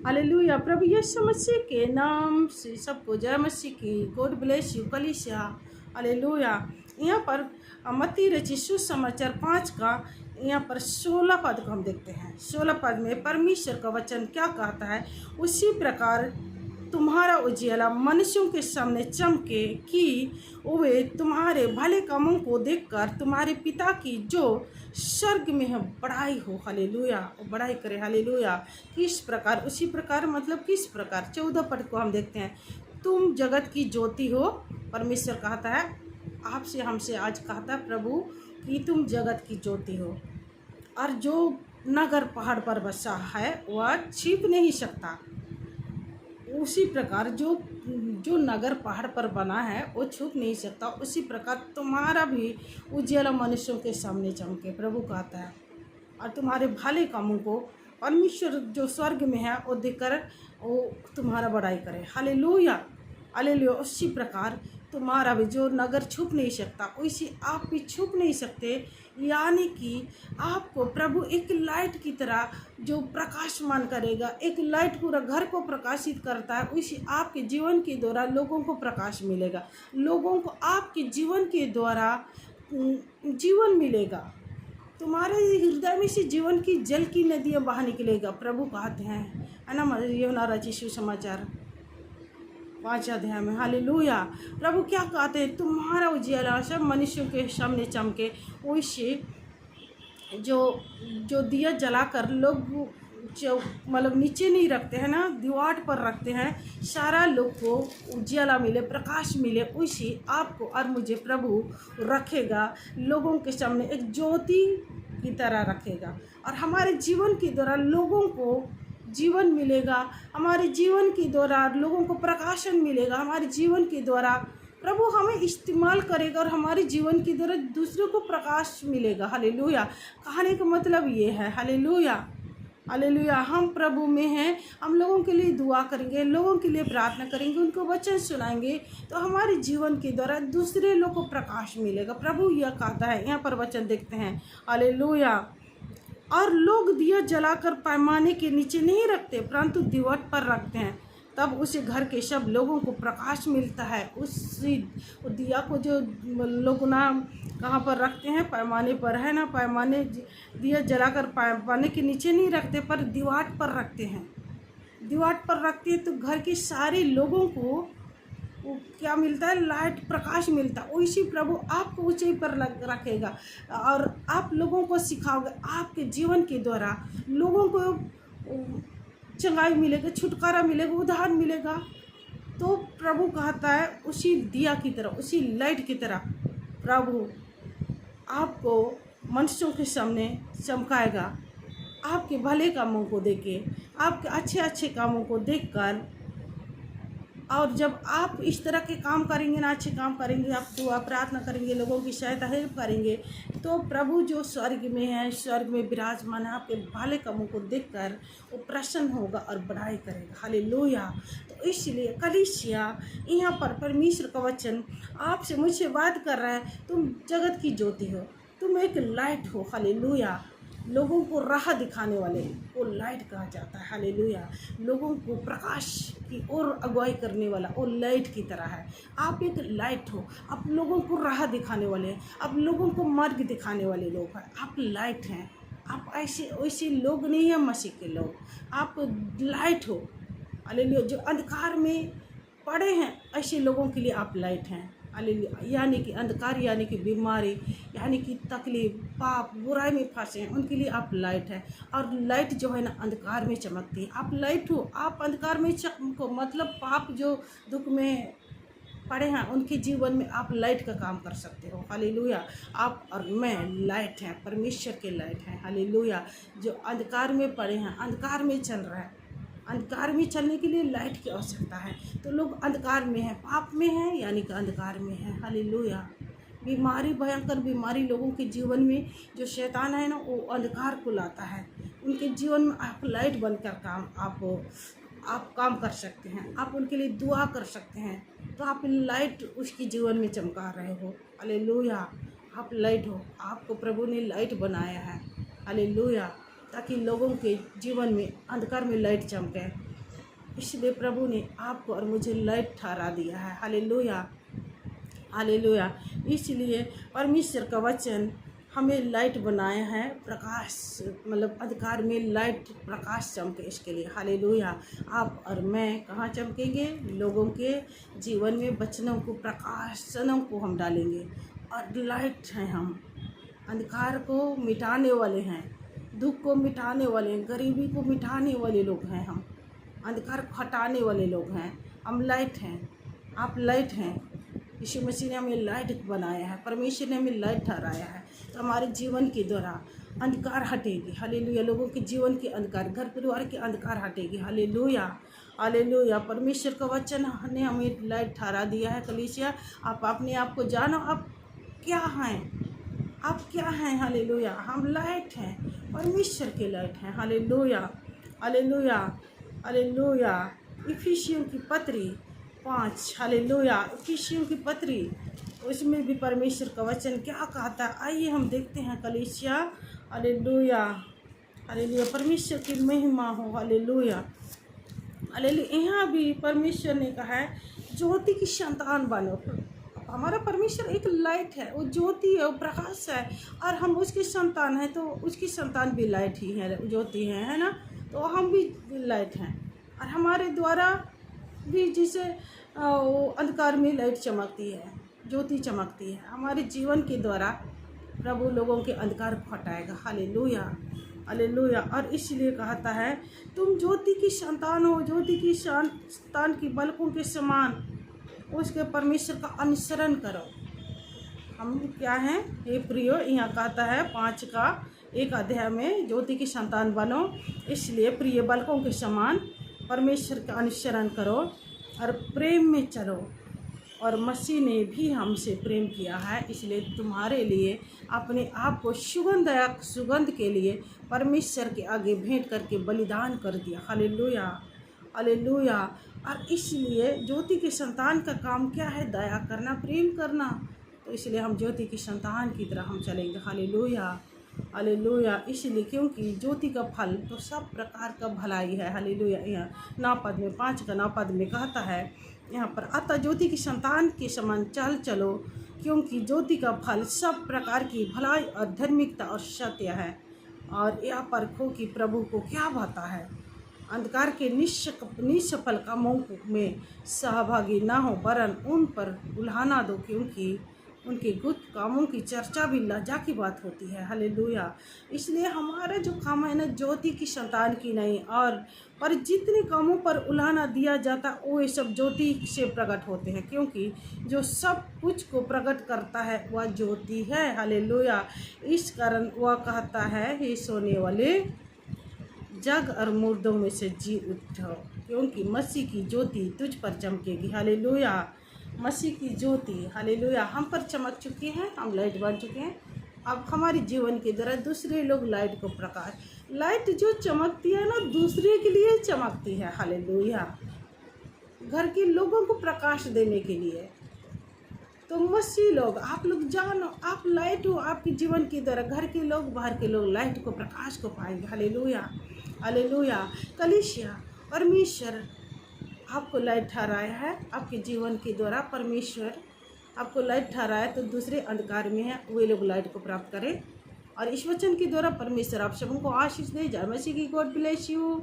Hallelujah. प्रभु यीशु मसीह के नाम से सबको जय मसीह की। गॉड ब्लेस यू कलीसिया। हालेलुया। यहाँ पर मत्ती रचित सुसमाचार 5 का यहाँ पर 16 पद को हम देखते हैं। 16 पद में परमेश्वर का वचन क्या कहता है, उसी प्रकार तुम्हारा उजियाला मनुष्यों के सामने चमके कि वे तुम्हारे भले कामों को देखकर तुम्हारे पिता की जो स्वर्ग में है बड़ाई हो। हालेलुया। बड़ाई करे। हालेलुया। किस प्रकार, उसी प्रकार मतलब किस प्रकार। 14 पद को हम देखते हैं। तुम जगत की ज्योति हो। परमेश्वर कहता है आपसे, हमसे आज कहता है प्रभु कि तुम जगत की ज्योति हो। और जो नगर पहाड़ पर बसा है वह छिप नहीं सकता। उसी प्रकार जो नगर पहाड़ पर बना है वो छुप नहीं सकता। उसी प्रकार तुम्हारा भी उज्ज्वला मनुष्यों के सामने चमके, प्रभु कहता है। और तुम्हारे भले कामों को परमेश्वर जो स्वर्ग में है वो देखकर वो तुम्हारा बड़ाई करे। हालेलुया। हालेलुया। उसी प्रकार तुम्हारा भी जो नगर छुप नहीं सकता वैसे आप भी छुप नहीं सकते। यानी कि आपको प्रभु एक लाइट की तरह जो प्रकाशमान करेगा, एक लाइट पूरा घर को प्रकाशित करता है, वैसे आपके जीवन के द्वारा लोगों को प्रकाश मिलेगा। लोगों को आपके जीवन के द्वारा जीवन मिलेगा। तुम्हारे हृदय में से जीवन की जल की नदियाँ बाहर निकलेगा। प्रभु कहते हैं, है ना, यूहन्ना रचित सुसमाचार 5 अध्याय में। हालेलुया। प्रभु क्या कहते हैं, तुम्हारा उजियाला सब मनुष्यों के सामने चमके। वैसे जो दिया जलाकर लोग जो मतलब नीचे नहीं रखते हैं ना, दीवार पर रखते हैं, सारा लोग को उजियाला मिले, प्रकाश मिले, वैसे आपको और मुझे प्रभु रखेगा, लोगों के सामने एक ज्योति की तरह रखेगा। और हमारे जीवन के द्वारा लोगों को जीवन मिलेगा, हमारे जीवन के द्वारा लोगों को प्रकाशन मिलेगा, हमारे जीवन के द्वारा प्रभु हमें इस्तेमाल करेगा और हमारे जीवन के द्वारा दूसरों को प्रकाश मिलेगा। हालेलुया। कहने का मतलब ये है। हालेलुया। हालेलुया। हम प्रभु में हैं, हम लोगों के लिए दुआ करेंगे, लोगों के लिए प्रार्थना करेंगे, उनको वचन सुनाएंगे तो हमारे जीवन के द्वारा दूसरे लोग को प्रकाश मिलेगा। प्रभु यह कहता है, यहाँ पर वचन देखते हैं। हालेलुया। और लोग दिया जलाकर पैमाने के नीचे नहीं रखते परंतु दीवार पर रखते हैं, तब उस घर के सब लोगों को प्रकाश मिलता है। उसी दिया को जो लोग ना कहाँ पर रखते हैं, पैमाने पर, है ना। पैमाने दिया जलाकर पैमाने के नीचे नहीं रखते पर दीवार पर रखते हैं। दीवार पर रखते हैं तो घर के सारे लोगों को क्या मिलता है, लाइट, प्रकाश मिलता है। वैसे प्रभु आपको ऊंचाई पर रखेगा और आप लोगों को सिखाओगे। आपके जीवन के द्वारा लोगों को चंगाई मिलेगा, छुटकारा मिलेगा, उद्धार मिलेगा। तो प्रभु कहता है उसी दिया की तरह, उसी लाइट की तरह प्रभु आपको मनुष्यों के सामने चमकाएगा। आपके भले कामों को देखे, आपके अच्छे अच्छे कामों को देखकर, और जब आप इस तरह के काम करेंगे ना, अच्छे काम करेंगे, आप दुआ प्रार्थना करेंगे, लोगों की सहायता हेल्प करेंगे, तो प्रभु जो स्वर्ग में है, स्वर्ग में विराजमान है, आपके भले कामों को देखकर वो प्रसन्न होगा और बढ़ाई करेगा। हालेलुया। तो इसलिए कलीसिया यहाँ पर परमेश्वर का वचन आपसे मुझसे बात कर रहा है, तुम जगत की ज्योति हो, तुम एक लाइट हो। हालेलुया। लोगों को राह दिखाने वाले वो लाइट कहा जाता है। हालेलुया। लोगों को प्रकाश की ओर अगुवाई करने वाला वो लाइट की तरह है। आप एक लाइट हो, आप लोगों को राह दिखाने वाले हैं, आप लोगों को मार्ग दिखाने वाले लोग हैं। आप लाइट हैं। आप ऐसे वैसे लोग नहीं हैं, मसीह के लोग, आप लाइट हो। हालेलुया। जो अंधकार में पड़े हैं ऐसे लोगों के लिए आप लाइट हैं। हालेलुया। यानी कि अंधकार, यानी कि बीमारी, यानी कि तकलीफ, पाप, बुराई में फंसे हैं, उनके लिए आप लाइट है। और लाइट जो है ना अंधकार में चमकती है। आप लाइट हो, आप अंधकार में चमको, मतलब पाप जो दुख में पड़े हैं उनके जीवन में आप लाइट का काम कर सकते हो। हालेलुया। आप और मैं लाइट हैं, परमेश्वर के लाइट हैं। हालेलुया। जो अंधकार में पड़े हैं, अंधकार में चल रहा है, अंधकार में चलने के लिए लाइट की आवश्यकता है। तो लोग अंधकार में हैं, पाप में हैं, यानी कि अंधकार में हैं। हालेलुया। बीमारी, भयंकर बीमारी लोगों के जीवन में जो शैतान है ना वो अंधकार को लाता है। उनके जीवन में आप लाइट बनकर आप काम कर सकते हैं, आप उनके लिए दुआ कर सकते हैं। तो आप लाइट उसके जीवन में चमका रहे हो। हालेलुया। आप लाइट हो, आपको प्रभु ने लाइट बनाया है। हालेलुया। ताकि लोगों के जीवन में अंधकार में लाइट चमके। इसलिए प्रभु ने आपको और मुझे लाइट ठहरा दिया है। Hallelujah, hallelujah. इसलिए परमेश्वर का वचन हमें लाइट बनाया है, प्रकाश मतलब अंधकार में लाइट प्रकाश चमके इसके लिए। हालेलुया। आप और मैं कहाँ चमकेंगे? लोगों के जीवन में वचनों को, प्रकाशनों को हम डालेंगे और लाइट हैं हम। अंधकार को मिटाने वाले हैं, दुख को मिटाने वाले हैं, गरीबी को मिटाने वाले लोग हैं हम। अंधकार को हटाने वाले लोग हैं हम। लाइट हैं, आप लाइट हैं। यीशु मसीह ने हमें लाइट बनाया है, परमेश्वर ने हमें लाइट ठहराया है। तो हमारे जीवन के द्वारा अंधकार हटेगी। हालेलुया। लोगों के जीवन के अंधकार, घर परिवार के अंधकार हटेगी। Hallelujah, hallelujah. परमेश्वर का वचन ने हमें लाइट ठहरा दिया है। कलीसिया, आप अपने आप को जानो, आप क्या हैं? आप क्या हैं? हालेलुया। हम लाइट हैं, परमेश्वर के लाइट हैं। Hallelujah, hallelujah, hallelujah. इफिसियों की पत्री 5, हालेलुया। इफिसियों की पत्री, उसमें भी परमेश्वर का वचन क्या कहता है? आइए हम देखते हैं कलीसिया। Hallelujah, hallelujah. परमेश्वर की महिमा हो। Hallelujah, hallelujah. यहाँ भी परमेश्वर ने कहा है ज्योति की संतान बनो। हमारा परमेश्वर एक लाइट है, वो ज्योति है, वो प्रकाश है, और हम उसकी संतान हैं। तो उसकी संतान भी लाइट ही है, ज्योति है ना? तो हम भी लाइट हैं, और हमारे द्वारा भी जिसे वो अंधकार में लाइट चमकती है, ज्योति चमकती है। हमारे जीवन के द्वारा प्रभु लोगों के अंधकार को हटाएगा। Hallelujah, hallelujah. और इसलिए कहता है तुम ज्योति की संतान हो, ज्योति की संतान की बालकों के समान उसके परमेश्वर का अनुसरण करो। हम क्या हैं? हे प्रियो, यहाँ कहता है 5 का 1 अध्याय में, ज्योति की संतान बनो, इसलिए प्रिय बालकों के समान परमेश्वर का अनुसरण करो और प्रेम में चलो। और मसीह ने भी हमसे प्रेम किया है, इसलिए तुम्हारे लिए अपने आप को सुगंध के लिए परमेश्वर के आगे भेंट करके बलिदान कर दिया। Hallelujah, hallelujah. और इसलिए ज्योति की संतान का काम क्या है? दया करना, प्रेम करना। तो इसलिए हम ज्योति की संतान की तरह हम चलेंगे। Hallelujah, hallelujah. इसलिए क्योंकि ज्योति का फल तो सब प्रकार का भलाई है। हालेलुया। यहाँ 9 पद में, 5 का 9 पद में कहता है यहाँ पर, अतः ज्योति की संतान के समान चाल चलो, क्योंकि ज्योति का फल सब प्रकार की भलाई और धार्मिकता और सत्य है। और यह परखो कि प्रभु को क्या भाता है। अंधकार के निष्फल कामों में सहभागी ना हो, वरन उन पर उल्हाना दो, क्योंकि उनके गुप्त कामों की चर्चा भी लज्जा की बात होती है। हालेलुया। इसलिए हमारा जो काम है ना, ज्योति की संतान की नहीं, और पर जितने कामों पर उल्हाना दिया जाता वो ये सब ज्योति से प्रकट होते हैं, क्योंकि जो सब कुछ को प्रकट करता है वह ज्योति है। हालेलुया। इस कारण वह कहता है, हे सोने वाले, जग और मुर्दों में से जी उठो, क्योंकि मसीह की ज्योति तुझ पर चमकेगी। हालेलुया। मसीह की ज्योति, हालेलुया, हम पर चमक चुकी है, हम लाइट बन चुके हैं। अब हमारे जीवन के द्वारा दूसरे लोग लाइट को प्रकाश, लाइट जो चमकती है ना, दूसरे के लिए चमकती है। हालेलुया। घर के लोगों को प्रकाश देने के लिए। तो मसीह लोग, आप लोग जानो, आप लाइट हो। आपके जीवन के द्वारा घर के लोग, बाहर के लोग लाइट को, प्रकाश को पाएंगे। Hallelujah, hallelujah. कलीसिया, परमेश्वर आपको लाइट ठहराया है। आपके जीवन के द्वारा परमेश्वर आपको लाइट ठहराया, तो दूसरे अंधकार में है वे लोग लाइट को प्राप्त करें। और इस वचन के द्वारा परमेश्वर आप सबों को आशीष दे। जय मसीह की। God bless you.